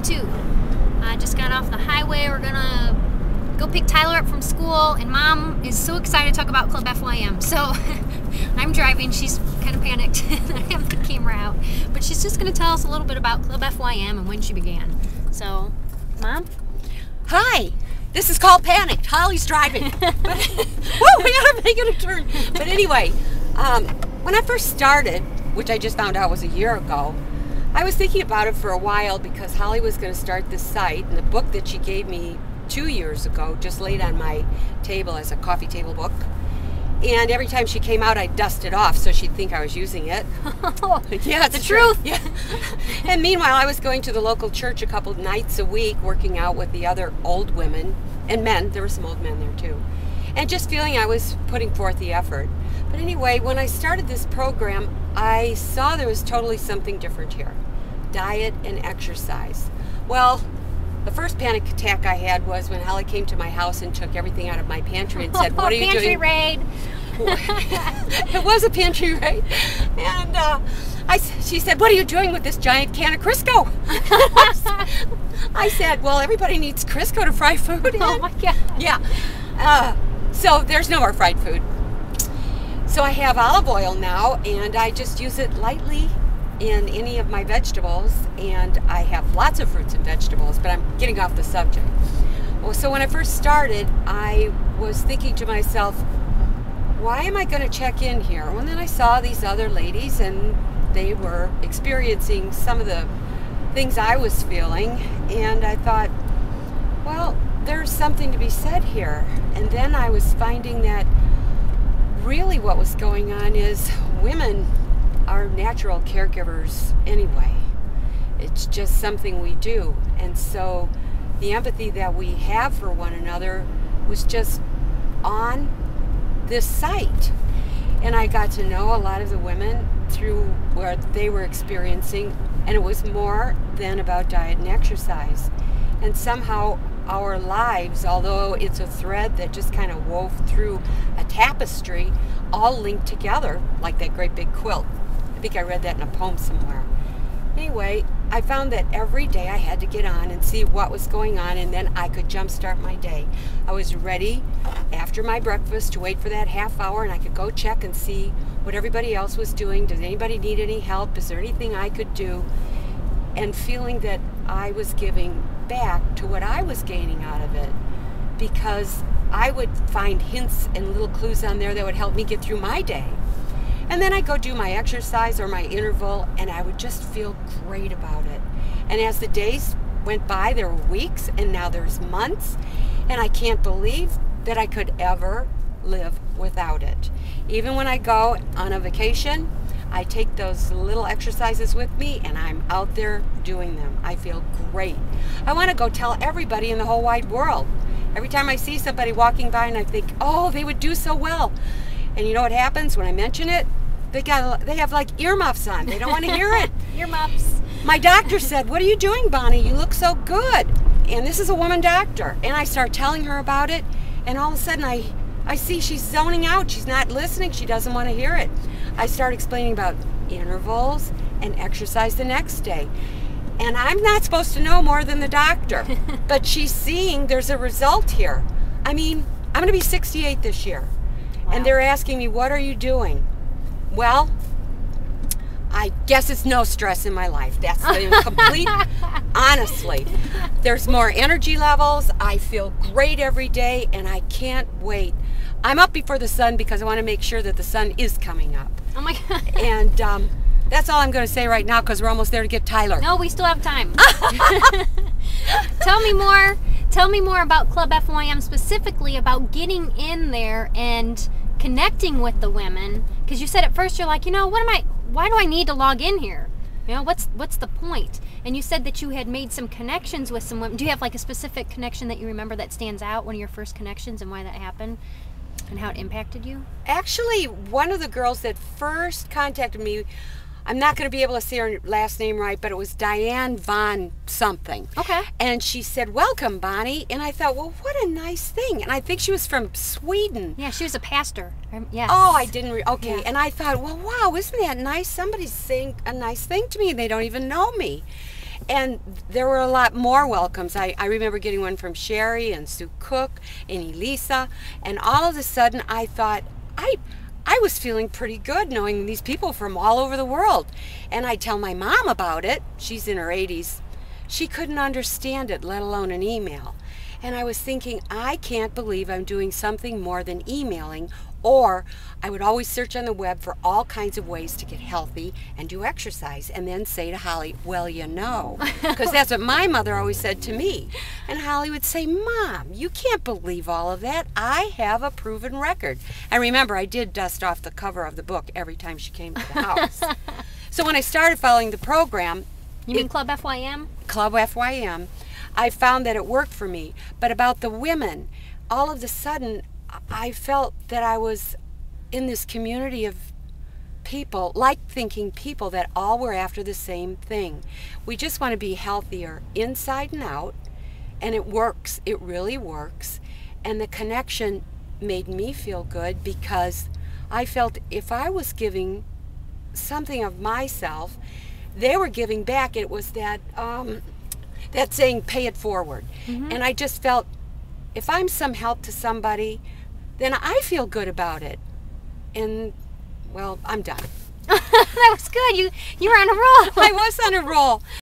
out too. Just got off the highway. We're gonna go pick Tyler up from school, and Mom is so excited to talk about ClubFYM. So I'm driving. She's kind of panicked. I have the camera out, but she's just gonna tell us a little bit about ClubFYM and when she began. So, Mom. Hi. This is called Panicked. Holly's driving. But, whoa, we gotta make it a turn. But anyway, when I first started, which I just found out was a year ago, I was thinking about it for a while because Holly was going to start this site, and the book that she gave me 2 years ago just laid on my table as a coffee table book. And every time she came out, I'd dust it off so she'd think I was using it. Yeah, it's the truth. Yeah. And meanwhile, I was going to the local church a couple nights a week, working out with the other old women and men. There were some old men there too. And just feeling I was putting forth the effort. But anyway, when I started this program, I saw there was totally something different here. Diet and exercise. Well, the first panic attack I had was when Holly came to my house and took everything out of my pantry and said, "What are you doing?" Pantry raid. It was a pantry raid. And she said, "What are you doing with this giant can of Crisco?" I said, "Well, everybody needs Crisco to fry food in." Oh my God. Yeah. So there's no more fried food. So I have olive oil now, and I just use it lightly in any of my vegetables, and I have lots of fruits and vegetables, but I'm getting off the subject. Well, so when I first started, I was thinking to myself, why am I going to check in here? And then I saw these other ladies, and they were experiencing some of the things I was feeling, and I thought, well, there's something to be said here. And then I was finding that really what was going on is women are natural caregivers anyway. It's just something we do. And so the empathy that we have for one another was just on this site. And I got to know a lot of the women through what they were experiencing, and it was more than about diet and exercise. And somehow our lives, although it's a thread that just kind of wove through a tapestry, all linked together like that great big quilt. I think I read that in a poem somewhere. Anyway, I found that every day I had to get on and see what was going on, and then I could jumpstart my day. I was ready after my breakfast to wait for that half hour, and I could go check and see what everybody else was doing. Does anybody need any help? Is there anything I could do? And feeling that I was giving back to what I was gaining out of it, because I would find hints and little clues on there that would help me get through my day. And then I'd go do my exercise or my interval, and I would just feel great about it. And as the days went by, there were weeks, and now there's months, and I can't believe that I could ever live without it. Even when I go on a vacation, I take those little exercises with me, and I'm out there doing them. I feel great. I want to go tell everybody in the whole wide world. Every time I see somebody walking by and I think, oh, they would do so well. And you know what happens when I mention it? They have like earmuffs on. They don't want to hear it. Earmuffs. My doctor said, "What are you doing, Bonnie? You look so good." And this is a woman doctor. And I start telling her about it, and all of a sudden I see she's zoning out. She's not listening. She doesn't want to hear it. I start explaining about intervals and exercise the next day. And I'm not supposed to know more than the doctor. But she's seeing there's a result here. I mean, I'm going to be 68 this year. Wow. And they're asking me, what are you doing? Well, I guess it's no stress in my life. That's the complete, honestly. There's more energy levels. I feel great every day, and I can't wait. I'm up before the sun because I want to make sure that the sun is coming up. Oh my God. And that's all I'm going to say right now, because we're almost there to get Tyler. No, we still have time. Tell me more about ClubFYM, specifically about getting in there and connecting with the women, because you said at first you're like, you know, why do I need to log in here? You know, what's the point? And you said that you had made some connections with some women. Do you have like a specific connection that you remember that stands out, one of your first connections, and why that happened and how it impacted you? Actually, one of the girls that first contacted me, I'm not going to be able to say her last name right, but it was Diane Von something. Okay. And she said, "Welcome, Bonnie." And I thought, well, what a nice thing. And I think she was from Sweden. Yeah, she was a pastor. Yes. Oh, I didn't. Okay. Yeah. And I thought, well, wow, isn't that nice? Somebody's saying a nice thing to me, and they don't even know me. And there were a lot more welcomes. I remember getting one from Sherry and Sue Cook and Elisa, and all of a sudden I thought, I was feeling pretty good knowing these people from all over the world. And I tell my mom about it. She's in her 80s. She couldn't understand it, let alone an email. And I was thinking, I can't believe I'm doing something more than emailing. Or I would always search on the web for all kinds of ways to get healthy and do exercise, and then say to Holly, well, you know, because that's what my mother always said to me. And Holly would say, Mom, you can't believe all of that. I have a proven record. And remember, I did dust off the cover of the book every time she came to the house. So when I started following the program, You mean ClubFYM? ClubFYM, I found that it worked for me. But about the women, all of a sudden, I felt that I was in this community of people, like-thinking people that all were after the same thing. We just want to be healthier inside and out, and it works. It really works. And the connection made me feel good because I felt if I was giving something of myself, they were giving back. It was that that saying, pay it forward. And I just felt if I'm some help to somebody, then I feel good about it. And, well, I'm done. That was good. You were on a roll. I was on a roll.